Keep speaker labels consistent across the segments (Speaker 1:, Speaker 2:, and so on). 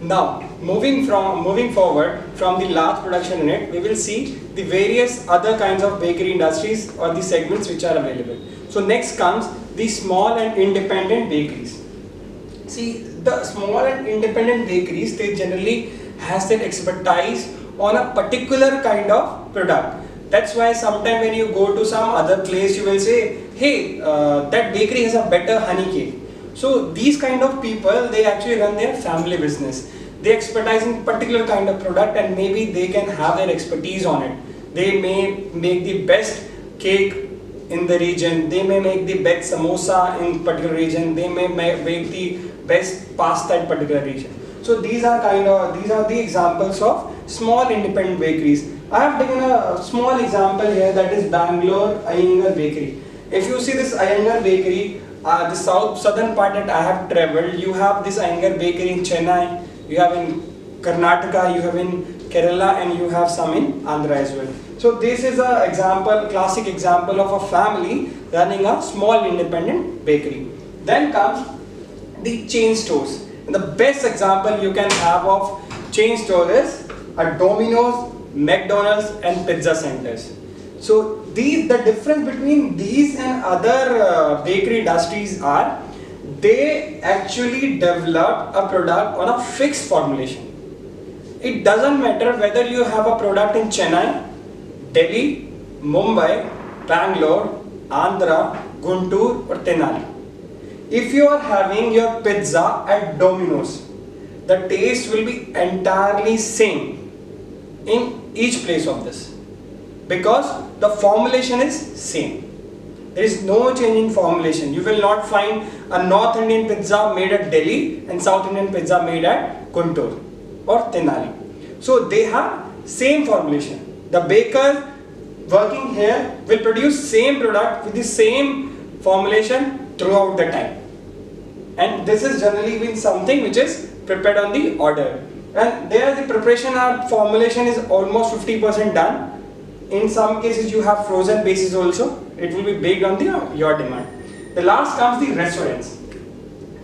Speaker 1: Now, moving forward from the large production unit, we will see the various other kinds of bakery industries or the segments which are available. So next comes the small and independent bakeries. See, the small and independent bakeries, they generally has their expertise on a particular kind of product. That's why sometime when you go to some other place, you will say, hey, that bakery has a better honey cake. So these kind of people, they actually run their family business. They expertise in particular kind of product, and maybe they can have their expertise on it. They may make the best cake in the region. They may make the best samosa in particular region. They may make the best pasta in particular region. So these are the examples of small independent bakeries. I have taken a small example here, that is Bangalore Iyengar Bakery. If you see this Iyengar Bakery, the southern part that I have traveled, you have this Iyengar Bakery in Chennai, you have in Karnataka, you have in Kerala, and you have some in Andhra as well. So this is a classic example of a family running a small independent bakery. Then comes the chain stores. And the best example you can have of chain store is a Domino's, McDonald's, and pizza centers. So the difference between these and other bakery industries are, they actually develop a product on a fixed formulation. It doesn't matter whether you have a product in Chennai, Delhi, Mumbai, Bangalore, Andhra, Guntur, or Tenali. If you are having your pizza at Domino's, the taste will be entirely same in each place of this, because the formulation is same. There is no change in formulation. You will not find a North Indian pizza made at Delhi and South Indian pizza made at Guntur or Tenali. So they have same formulation. The baker working here will produce same product with the same formulation throughout the time. And this is generally been something which is prepared on the order. And there the preparation or formulation is almost 50% done. In some cases you have frozen bases also. It will be baked on your demand. The last comes the restaurants.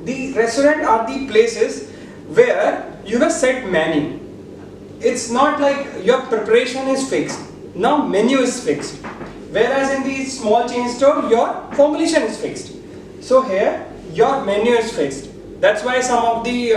Speaker 1: The restaurant are the places where you have set menu. It's not like your preparation is fixed. Now menu is fixed. Whereas in the small chain store, your formulation is fixed. So here your menu is fixed. That's why some of the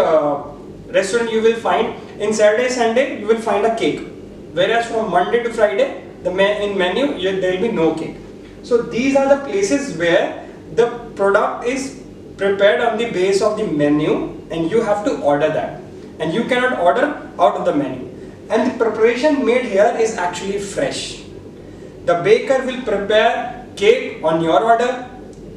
Speaker 1: restaurant you will find in Saturday, Sunday, you will find a cake. Whereas from Monday to Friday, in menu there will be no cake. So these are the places where the product is prepared on the base of the menu, and you have to order that, and you cannot order out of the menu. And the preparation made here is actually fresh. The baker will prepare cake on your order.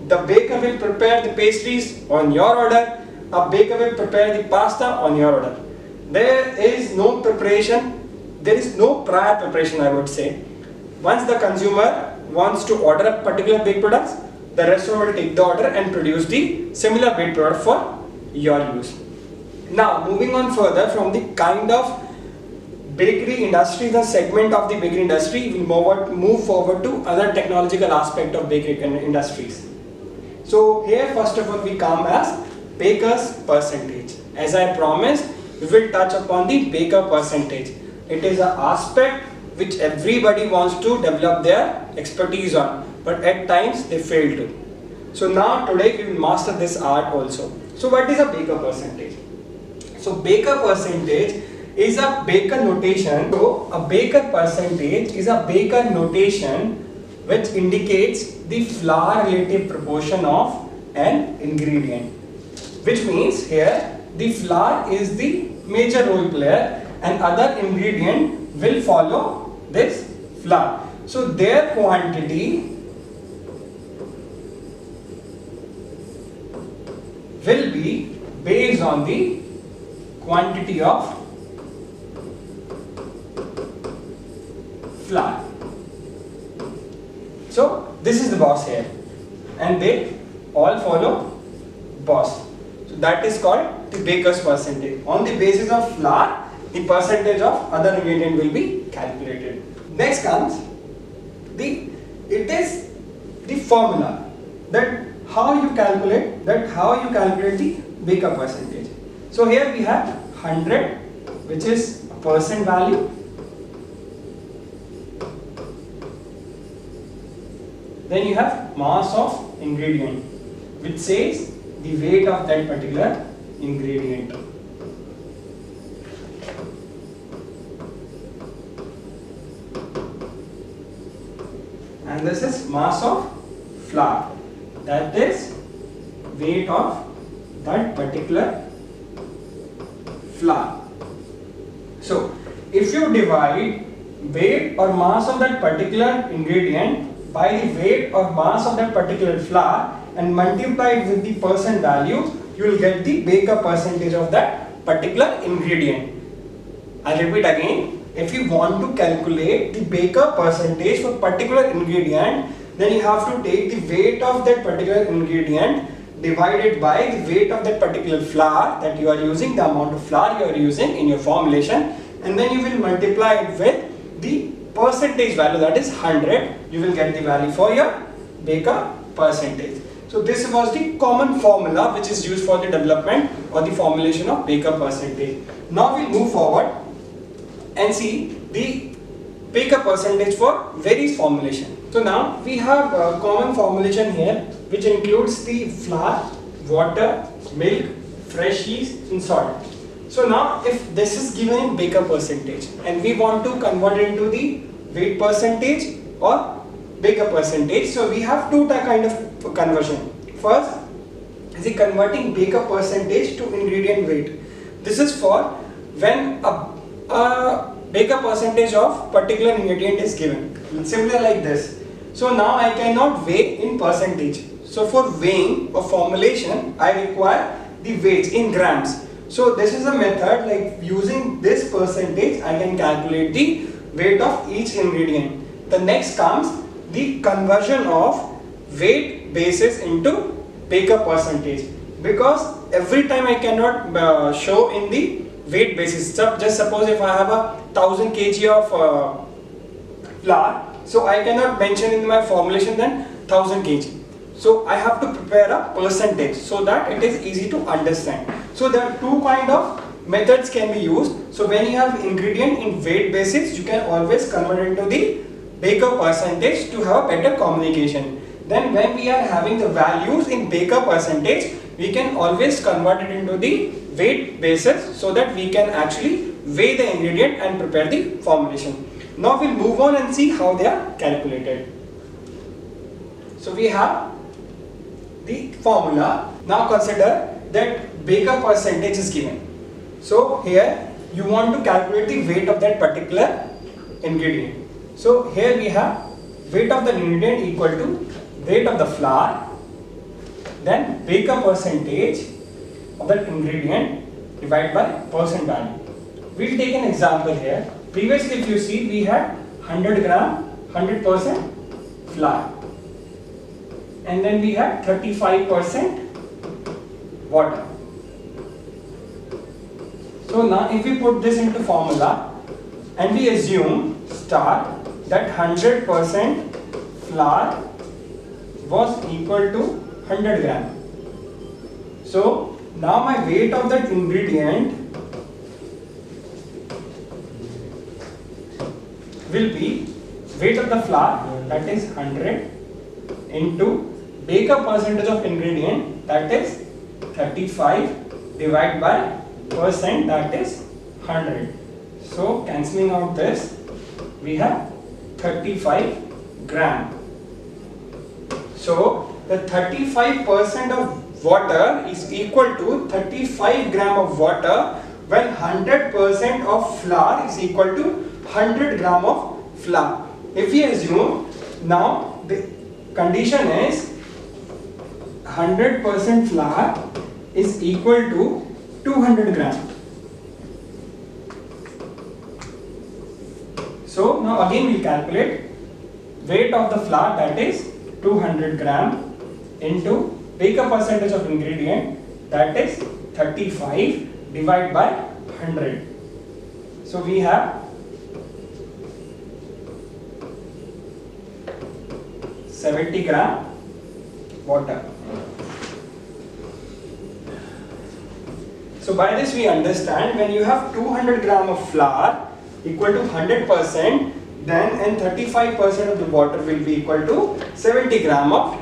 Speaker 1: The baker will prepare the pastries on your order. A baker will prepare the pasta on your order. There is no preparation. There is no prior preparation, I would say. Once the consumer wants to order a particular baked products, the restaurant will take the order and produce the similar baked product for your use. Now, moving on further from the kind of bakery industry, the segment of the bakery industry, we move forward to other technological aspect of bakery industries. So here first of all we come as baker's percentage. As I promised, we will touch upon the baker percentage. It is an aspect which everybody wants to develop their expertise on, but at times they fail to. So now today we will master this art also. So what is a baker percentage? So baker percentage is a baker notation. So a baker percentage is a baker notation which indicates the flour relative proportion of an ingredient. Which means here the flour is the major role player and other ingredient will follow this flour. So their quantity will be based on the quantity of flour. So this is the boss here, and they all follow boss. So that is called the baker's percentage. On the basis of flour, the percentage of other ingredient will be calculated. Next comes the formula. that how you calculate the Baker percentage. So here we have 100, which is a percent value. Then you have mass of ingredient, which says the weight of that particular ingredient. And this is mass of flour, that is weight of that particular flour. So if you divide weight or mass of that particular ingredient by the weight or mass of that particular flour and multiply it with the percent value, you will get the Baker percentage of that particular ingredient. I'll repeat again. If you want to calculate the Baker percentage for particular ingredient, then you have to take the weight of that particular ingredient divided by the weight of that particular flour that you are using, the amount of flour you are using in your formulation, and then you will multiply it with the percentage value, that is 100. You will get the value for your Baker percentage. So this was the common formula which is used for the development or the formulation of Baker percentage. Now we'll move forward and see the Baker percentage for various formulation. So now we have a common formulation here, which includes the flour, water, milk, fresh yeast and salt. So now if this is given in Baker percentage and we want to convert it into the weight percentage or Baker percentage, so we have two kind of conversion. First is the converting Baker percentage to ingredient weight. This is for when a Baker percentage of particular ingredient is given. Similar like this. So now I cannot weigh in percentage. So for weighing or formulation, I require the weights in grams. So this is a method, like using this percentage, I can calculate the weight of each ingredient. The next comes the conversion of weight basis into Baker percentage, because every time I cannot show in the weight basis. So just suppose if I have a 1000 kg of flour, so I cannot mention in my formulation then 1000 kg. So I have to prepare a percentage so that it is easy to understand. So there are two kind of methods can be used. So when you have ingredient in weight basis, you can always convert into the Baker percentage to have a better communication. Then when we are having the values in Baker percentage, we can always convert it into the weight basis so that we can actually weigh the ingredient and prepare the formulation. Now we'll move on and see how they are calculated. So we have the formula. Now consider that Baker percentage is given. So here you want to calculate the weight of that particular ingredient. So here we have weight of the ingredient equal to weight of the flour, then Baker percentage of that ingredient divided by percent value. We'll take an example here. Previously if you see, we had 100 gram 100% flour, and then we had 35% water. So now if we put this into formula and we assume start that 100% flour was equal to 100 gram. So now my weight of that ingredient will be weight of the flour, that is 100, into Baker percentage of ingredient, that is 35, divided by percent, that is 100. So cancelling out this, we have 35 gram. So the 35% of water is equal to 35 gram of water, when 100% of flour is equal to 100 gram of flour. If we assume now the condition is 100% flour is equal to 200 gram. So now again we calculate weight of the flour, that is 200 gram into Baker percentage of ingredient, that is 35, divided by 100. So we have 70 gram water. So by this we understand, when you have 200 gram of flour equal to 100%, then and 35% of the water will be equal to 70 gram of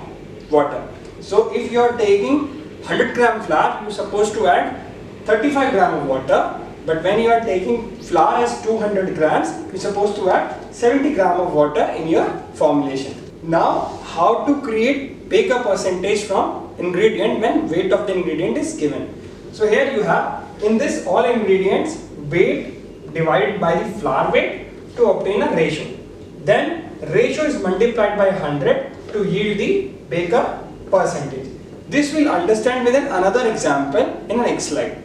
Speaker 1: water. So if you are taking 100 gram flour, you are supposed to add 35 gram of water, but when you are taking flour as 200 grams, you are supposed to add 70 gram of water in your formulation. Now, how to create baker percentage from ingredient when weight of the ingredient is given? So here you have, in this all ingredients, weight divided by the flour weight to obtain a ratio. Then ratio is multiplied by 100 to yield the baker percentage. This we'll understand with another example in the next slide.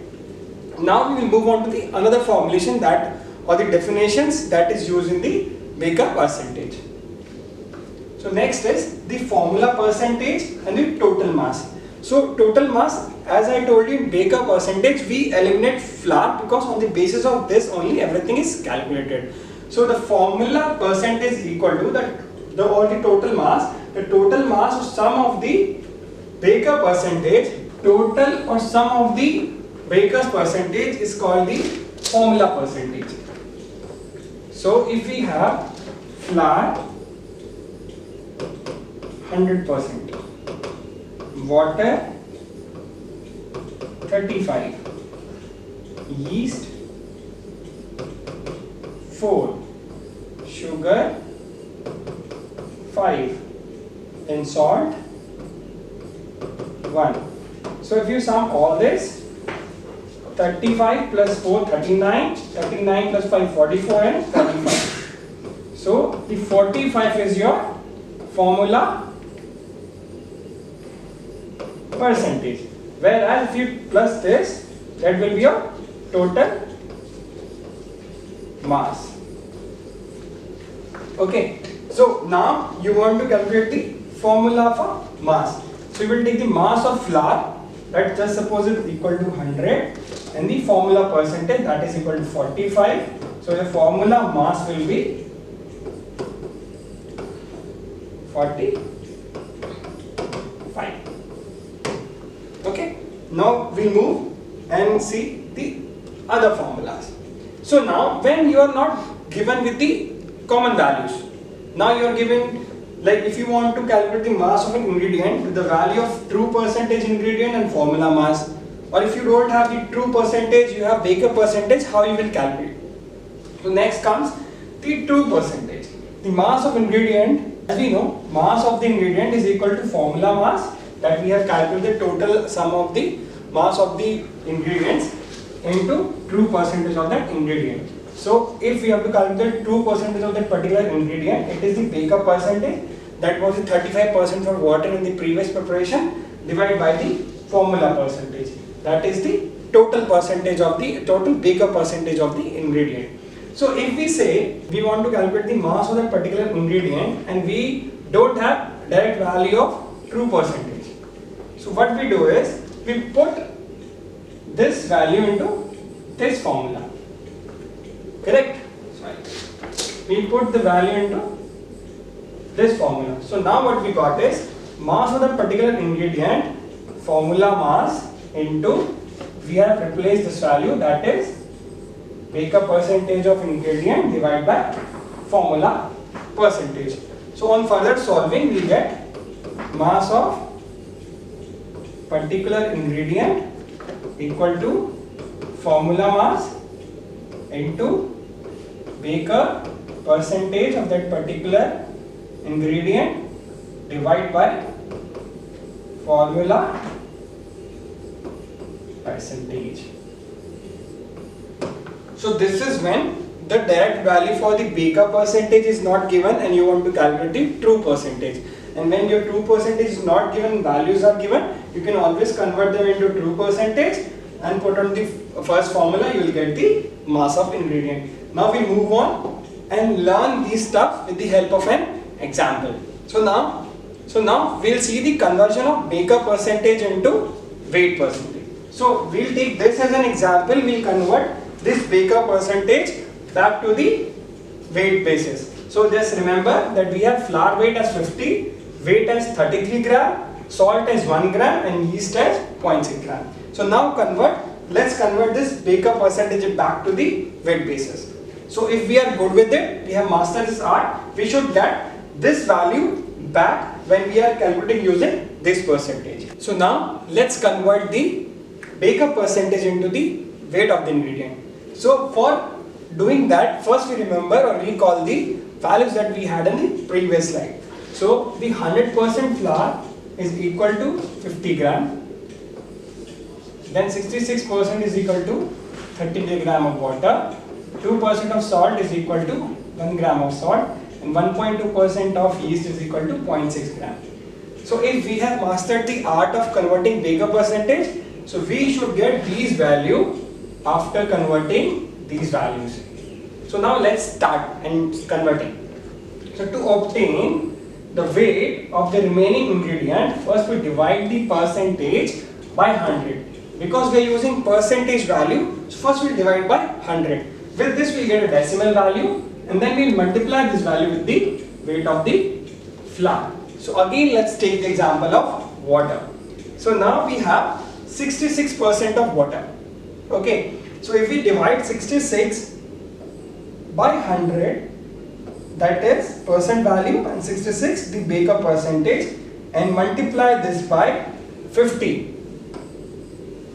Speaker 1: Now we will move on to the another formulation that, or the definitions that is used in the baker percentage. So next is the formula percentage and the total mass. So total mass, as I told you, in baker percentage we eliminate flour because on the basis of this only everything is calculated. So the formula percentage is equal to the total mass. The total mass of sum of the baker percentage, total or sum of the baker's percentage is called the formula percentage. So if we have flour 100%, water 35, yeast 4, sugar 5, and salt 1. So if you sum all this, 35 plus 4 39, 39 plus 5 44 and 45. So the 45 is your formula percentage, whereas if you plus this, that will be your total mass. Okay, so now you want to calculate the formula for mass. So you will take the mass of flour, that just suppose it is equal to 100, and the formula percentage, that is equal to 45. So the formula mass will be 45. Okay, now we move and see the other formulas. So now when you are not given with the common values, now you are given, like if you want to calculate the mass of an ingredient with the value of true percentage ingredient and formula mass, or if you don't have the true percentage, you have baker percentage, how you will calculate? So next comes the true percentage. The mass of ingredient, as we know, mass of the ingredient is equal to formula mass, that we have calculated total sum of the mass of the ingredients into true percentage of that ingredient. So if we have to calculate true percentage of that particular ingredient, it is the baker percentage, that was the 35% for water in the previous preparation, divided by the formula percentage, that is the total percentage of the total baker percentage of the ingredient. So if we say we want to calculate the mass of that particular ingredient and we don't have direct value of true percentage, so what we do is we put this value into this formula. Correct? Sorry. We put the value into this formula. So now what we got is mass of that particular ingredient, formula mass, into, we have replaced this value, that is baker percentage of ingredient divided by formula percentage. So on further solving, we get mass of particular ingredient equal to formula mass into baker percentage of that particular ingredient divided by formula percentage. So this is when the direct value for the baker percentage is not given and you want to calculate the true percentage. And when your true percentage is not given, values are given, you can always convert them into true percentage and put on the first formula, you will get the mass of ingredient. Now we move on and learn these stuff with the help of an example. So now we'll see the conversion of baker percentage into weight percentage. So we'll take this as an example, we'll convert this baker percentage back to the weight basis. So just remember that we have flour weight as 50, weight as 33 gram, salt as 1 gram and yeast as 0.6 gram. So now let's convert this baker percentage back to the weight basis. So if we are good with it, we have mastered this art, we should get this value back when we are calculating using this percentage. So now let's convert the baker percentage into the weight of the ingredient. So for doing that, first we remember or recall the values that we had in the previous slide. So the 100% flour is equal to 50 gram. Then 66% is equal to 30 gram of water. 2% of salt is equal to 1 gram of salt. And 1.2% of yeast is equal to 0.6 gram. So if we have mastered the art of converting baker percentage, so we should get these values after converting these values. So now let's start and converting. So to obtain the weight of the remaining ingredient, first we divide the percentage by 100. Because we are using percentage value, so first we'll divide by 100. With this we'll get a decimal value and then we'll multiply this value with the weight of the flour. So again let's take the example of water. So now we have 66% of water. Okay, so if we divide 66 by 100, that is percent value, and 66 the baker percentage, and multiply this by 50.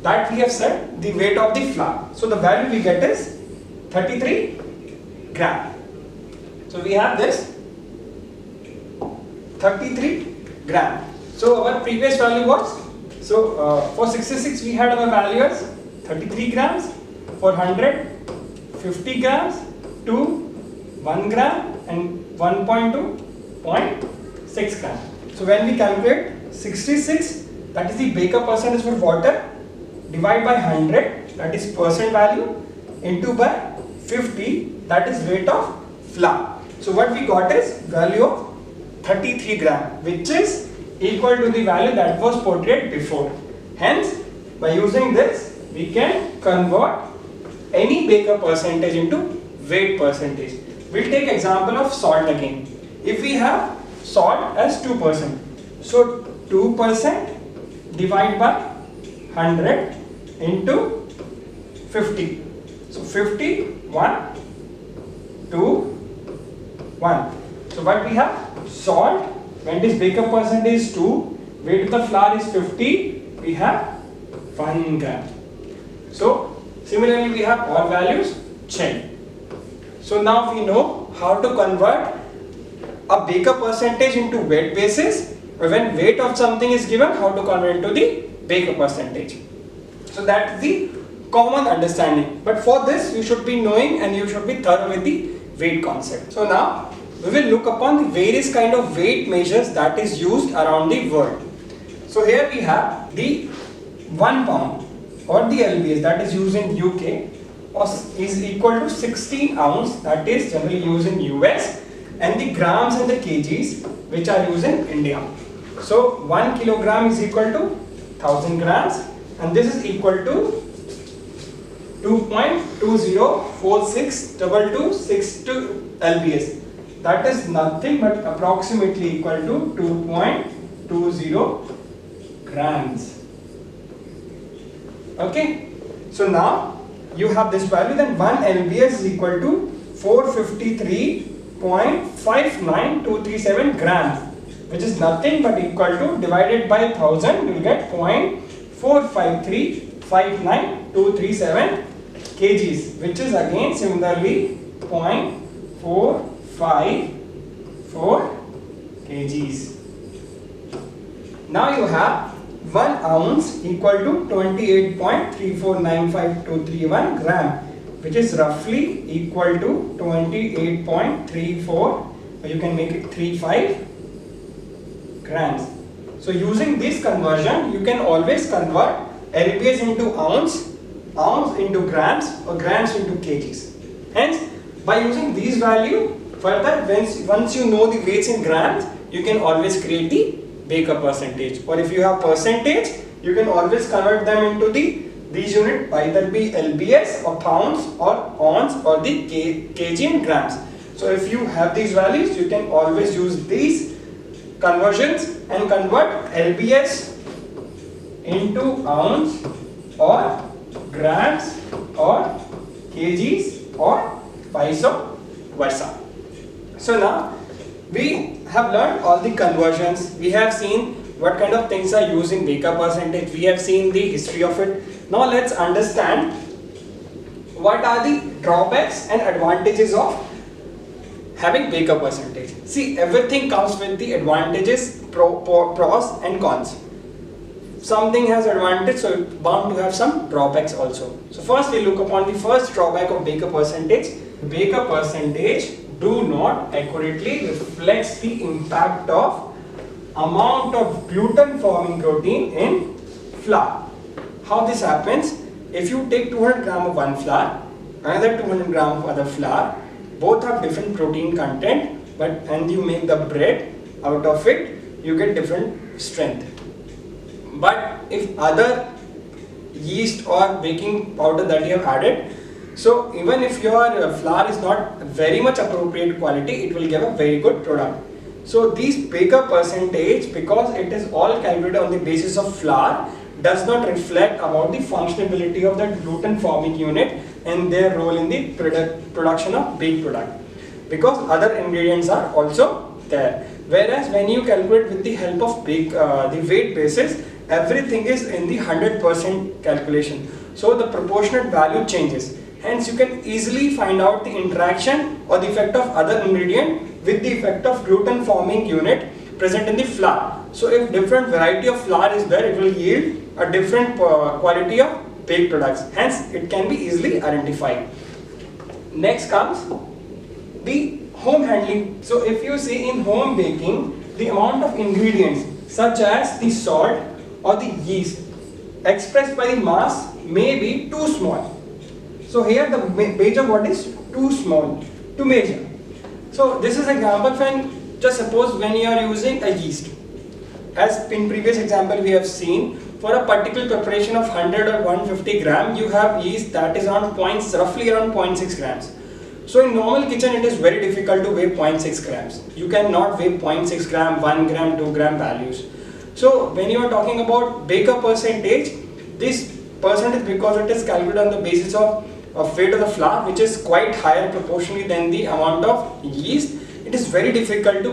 Speaker 1: That we have said the weight of the flour. So the value we get is 33 gram. So we have this 33 gram. So our previous value was, for 66 we had our value as 33 grams, for 100 50 grams, 1 gram and 1.2 0.6 gram. So when we calculate 66, that is the baker percentage for water, divide by 100, that is percent value, into by 50, that is weight of flour. So what we got is value of 33 gram, which is equal to the value that was portrayed before. Hence, by using this, we can convert any baker percentage into weight percentage. We'll take example of salt again. If we have salt as 2%, so 2% divide by 100 into 50. So 50, 1, 2, 1. So what we have? Salt, when this baker percentage is 2, weight of the flour is 50, we have 1 gram. So similarly we have all values checked. So now we know how to convert a baker percentage into weight basis, or when weight of something is given, how to convert into the baker percentage. So that's the common understanding. But for this you should be knowing and you should be thorough with the weight concept. So now we will look upon the various kind of weight measures that is used around the world. So here we have the 1 pound or the LBS that is used in UK is equal to 16 ounce, that is generally used in US, and the grams and the kgs which are used in India. So 1 kilogram is equal to 1000 grams, and this is equal to 2.20462262 LBS. That is nothing but approximately equal to 2.20 grams. Okay, so now you have this value, then 1 LBS is equal to 453.59237 grams, which is nothing but equal to, divided by 1000, you will get 0.45359237 kgs, which is again similarly 0.454 kgs. Now you have 1 ounce equal to 28.3495231 gram, which is roughly equal to 28.34, or you can make it 35 grams. So using this conversion, you can always convert LBS into ounce, ounce into grams, or grams into kgs. Hence, by using these value, further once you know the weights in grams, you can always create the baker percentage. Or if you have percentage, you can always convert them into these unit, either be LBS or pounds or ounce or the kg in grams. So if you have these values, you can always use these conversions and convert LBS into ounce or grams or kgs or vice versa. So now we have learned all the conversions. We have seen what kind of things are used in Baker percentage. We have seen the history of it. Now let's understand what are the drawbacks and advantages of having Baker percentage. See, everything comes with the advantages, pros and cons. Something has advantage, so it's bound to have some drawbacks also. So first we look upon the first drawback of Baker percentage. Baker percentage do not accurately reflects the impact of amount of gluten forming protein in flour. How this happens? If you take 200 gram of one flour, another 200 gram of other flour, both have different protein content, and you make the bread out of it, you get different strength. But if other yeast or baking powder that you have added, so even if your flour is not very much appropriate quality, it will give a very good product. So these Baker percentage, because it is all calculated on the basis of flour, does not reflect about the functionality of the gluten forming unit and their role in the production of baked product, because other ingredients are also there. Whereas when you calculate with the help of the weight basis, everything is in the 100% calculation. So the proportionate value changes. Hence you can easily find out the interaction or the effect of other ingredient with the effect of gluten forming unit present in the flour. So if different variety of flour is there, it will yield a different quality of baked products. Hence it can be easily identified. Next comes the home handling. So if you see in home baking, the amount of ingredients such as the salt or the yeast expressed by the mass may be too small. So here the measure what is too small to measure. So this is an example when, just suppose when you are using a yeast. As in previous example we have seen, for a particular preparation of 100 or 150 gram, you have yeast that is around roughly around 0.6 grams. So in normal kitchen it is very difficult to weigh 0.6 grams. You cannot weigh 0.6 gram, 1 gram, 2 gram values. So when you are talking about Baker percentage, this percentage, because it is calculated on the basis of weight of the flour, which is quite higher proportionally than the amount of yeast, it is very difficult to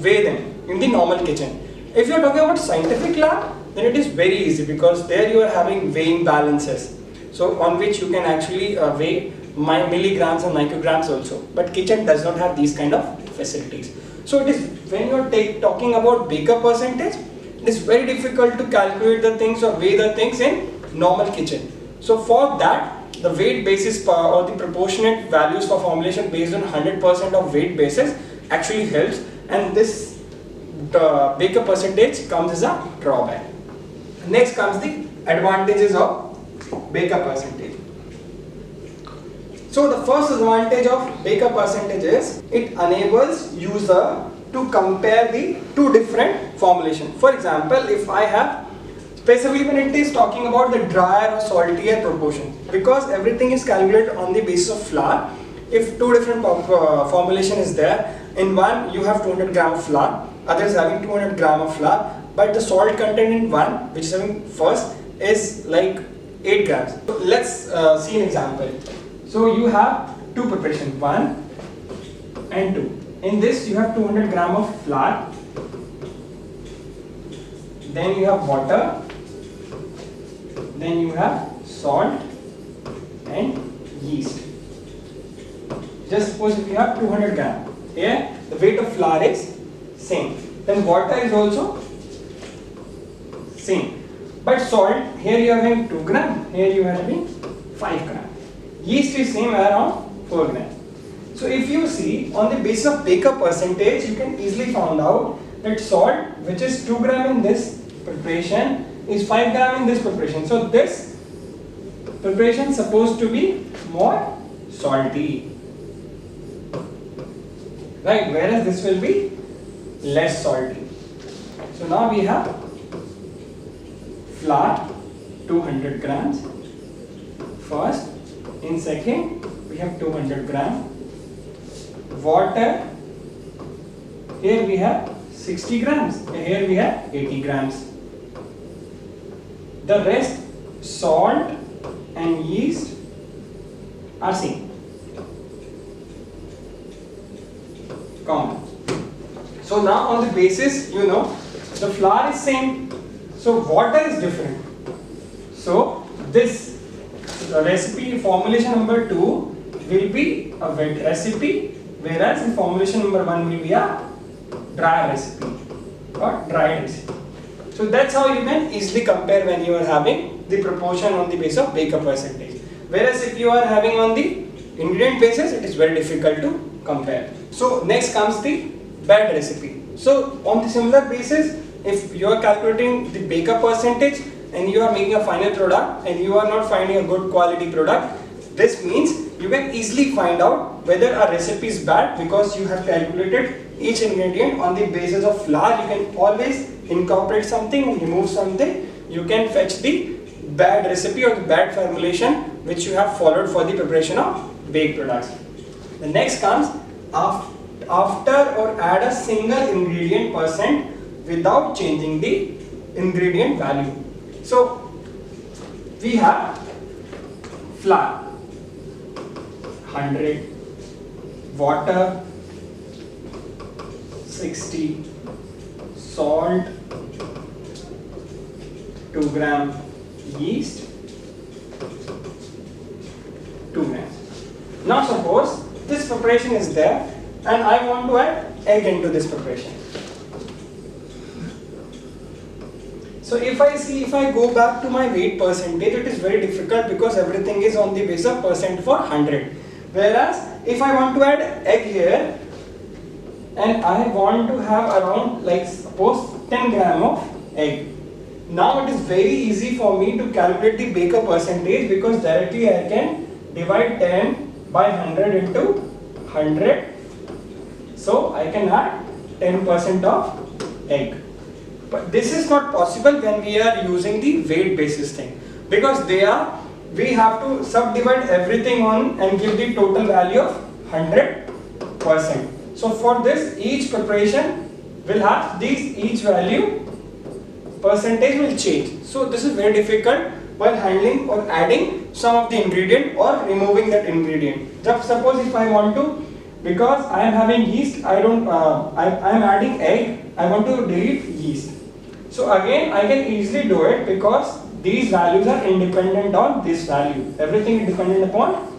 Speaker 1: weigh them in the normal kitchen. If you are talking about scientific lab, then it is very easy, because there you are having weighing balances, so on which you can actually weigh milligrams and micrograms also. But kitchen does not have these kind of facilities. So it is, when you are talking about Baker percentage, it is very difficult to calculate the things or weigh the things in normal kitchen. So for that, the weight basis or the proportionate values for formulation based on 100% of weight basis actually helps, and this Baker percentage comes as a drawback. Next comes the advantages of Baker percentage. So the first advantage of Baker percentage is it enables user to compare the two different formulation. For example, if I have, specifically when it is talking about the drier or saltier proportion, because everything is calculated on the basis of flour. If two different formulation is there, in one you have 200 gram of flour, others having 200 gram of flour, but the salt content in one, which is having first, is like 8 grams. So let's see an example. So you have two preparations, 1 and 2. In this you have 200 gram of flour, then you have water, then you have salt and yeast. Just suppose if you have 200 gram, here the weight of flour is same, then water is also same, but salt, here you are having 2 gram, here you are having 5 gram. Yeast is same, around 4 gram. So if you see on the basis of Baker percentage, you can easily find out that salt, which is 2 gram in this preparation, is 5 gram in this preparation. So this preparation is supposed to be more salty, right? Whereas this will be less salty. So now we have flour 200 grams first, in second we have 200 gram, water, here we have 60 grams, and here we have 80 grams. The rest, salt and yeast, are same, common. So now on the basis, you know, the flour is same, so water is different. So this recipe formulation number 2 will be a wet recipe, whereas in formulation number 1 will be a dry recipe or dry recipe. So that's how you can easily compare when you are having the proportion on the basis of baker percentage. Whereas if you are having on the ingredient basis, it is very difficult to compare. So next comes the bad recipe. So on the similar basis, if you are calculating the baker percentage and you are making a final product and you are not finding a good quality product, this means you can easily find out whether a recipe is bad because you have calculated each ingredient on the basis of flour. You can always incorporate something and remove something. You can fetch the bad recipe or the bad formulation which you have followed for the preparation of baked products. The next comes after or add a single ingredient percent without changing the ingredient value. So we have flour 100, water 60, salt 2 gram, yeast 2 grams. Now suppose this preparation is there and I want to add egg into this preparation. So if I go back to my weight percentage, it is very difficult because everything is on the basis of percent for 100. Whereas if I want to add egg here and I want to have around, like suppose 10 gram of egg. Now it is very easy for me to calculate the baker percentage because directly I can divide 10 by 100 into 100. So I can add 10% of egg. But this is not possible when we are using the weight basis thing, because we have to subdivide everything on and give the total value of 100%. So for this, each preparation will have each value percentage will change. So this is very difficult while handling or adding some of the ingredient or removing that ingredient. Just suppose if I want to, because I am having yeast, I am adding egg, I want to delete yeast. So again I can easily do it because these values are independent on this value. Everything is dependent upon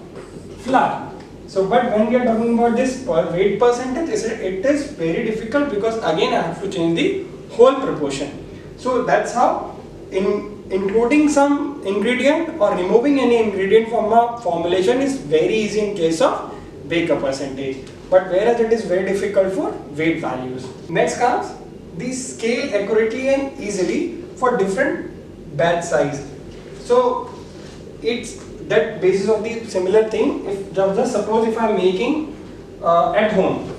Speaker 1: flour. So but when we are talking about this weight percentage, it is very difficult because again I have to change the whole proportion. So that's how including some ingredient or removing any ingredient from a formulation is very easy in case of baker percentage. But whereas it is very difficult for weight values. Next comes the scale accurately and easily for different batch size. So it's that basis of the similar thing. If just suppose if I am making at home,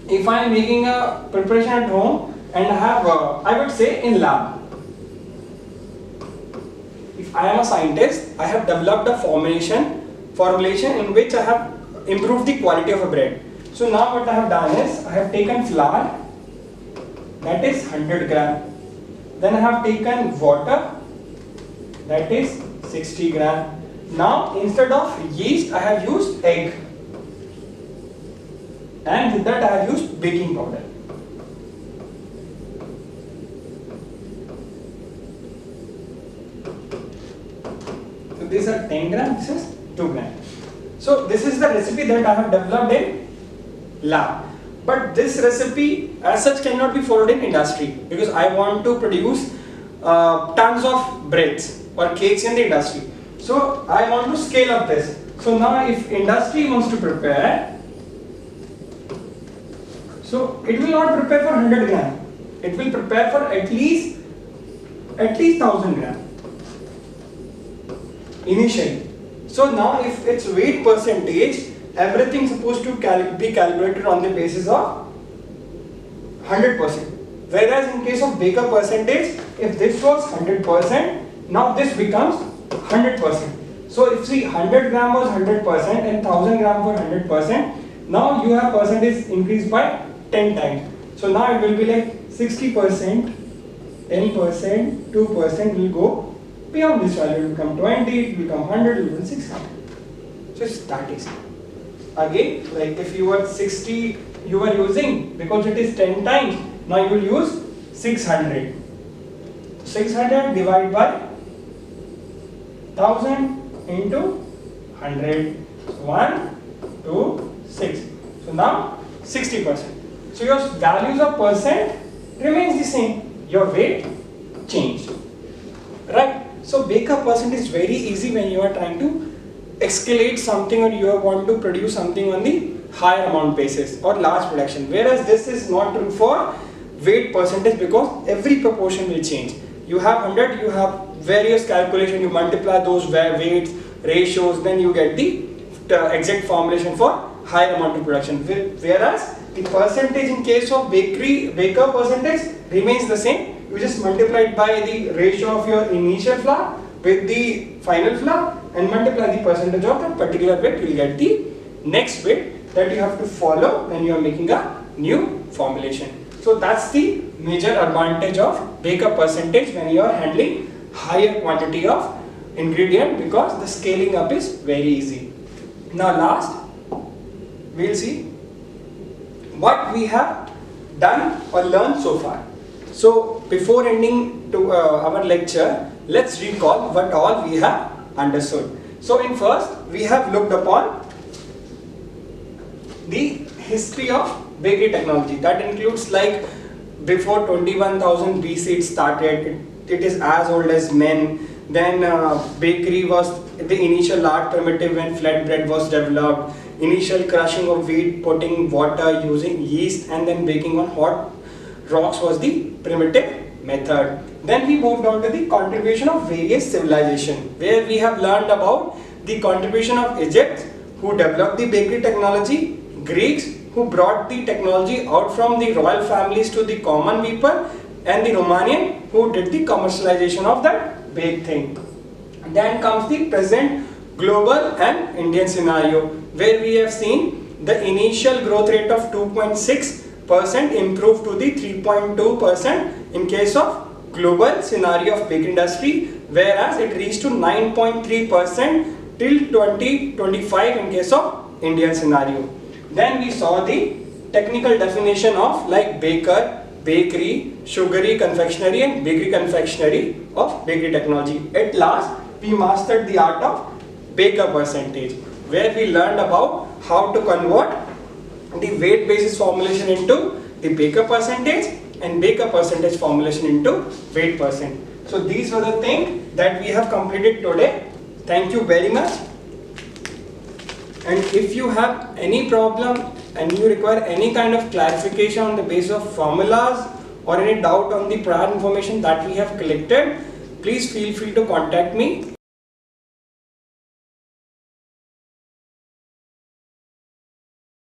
Speaker 1: if I am making a preparation at home and I have I would say in lab, if I am a scientist, I have developed a formulation in which I have improved the quality of a bread. So now what I have done is I have taken flour, that is 100 gram. Then I have taken water, that is 60 gram. Now instead of yeast I have used egg, and with that I have used baking powder. So these are 10 grams, this is 2 grams. So this is the recipe that I have developed in lab. But this recipe as such cannot be followed in industry because I want to produce tons of breads or cakes in the industry. So I want to scale up this. So now if industry wants to prepare, so it will not prepare for 100 gram. It will prepare for at least 1000 gram initially. So now if it's weight percentage, everything supposed to be calculated on the basis of 100%. Whereas in case of baker percentage, if this was 100%, now this becomes 100%. So if see 100 gram was 100% and 1000 gram was 100%, now you have percentage increased by 10 times. So now it will be like 60%, 10%, 2% will go beyond this value. It will become 20, it will become 100, it will become 600. So it's that easy. Again, like if you were 60, you were using, because it is 10 times, now you will use 600. 600 divided by 1000 into 100. 1, 2, 6. So now 60%. So your values of percent remains the same. Your weight changed. Right? So Baker percent is very easy when you are trying to escalate something or you want to produce something on the higher amount basis or large production. Whereas this is not true for weight percentage, because every proportion will change. You have 100, you have various calculations, you multiply those weights, ratios, then you get the exact formulation for higher amount of production. Whereas the percentage in case of Baker percentage remains the same. You just multiply it by the ratio of your initial flour with the final flour and multiply the percentage of that particular weight. You will get the next weight that you have to follow when you are making a new formulation. So that's the major advantage of Baker percentage when you are handling higher quantity of ingredient, because the scaling up is very easy. Now last, we will see what we have done or learned so far. So before ending to our lecture, let's recall what all we have understood. So in first, we have looked upon the history of bakery technology. That includes like before 21,000 BC it started. It is as old as men. Then bakery was the initial art primitive when flatbread was developed. Initial crushing of wheat, putting water, using yeast, and then baking on hot rocks was the primitive method. Then we moved on to the contribution of various civilizations, where we have learned about the contribution of Egypt, who developed the bakery technology, Greeks, who brought the technology out from the royal families to the common people, and the Romanian, who did the commercialization of that baked thing. Then comes the present global and Indian scenario, where we have seen the initial growth rate of 2.6% improved to the 3.2% in case of global scenario of bakery industry, whereas it reached to 9.3% till 2025 in case of Indian scenario. Then we saw the technical definition of like baker, bakery, sugary confectionery and bakery confectionery of bakery technology. At last, we mastered the art of Baker percentage, where we learned about how to convert the weight basis formulation into the Baker percentage and Baker percentage formulation into weight percent. So these were the things that we have completed today. Thank you very much. And if you have any problem and you require any kind of clarification on the basis of formulas or any doubt on the prior information that we have collected, please feel free to contact me.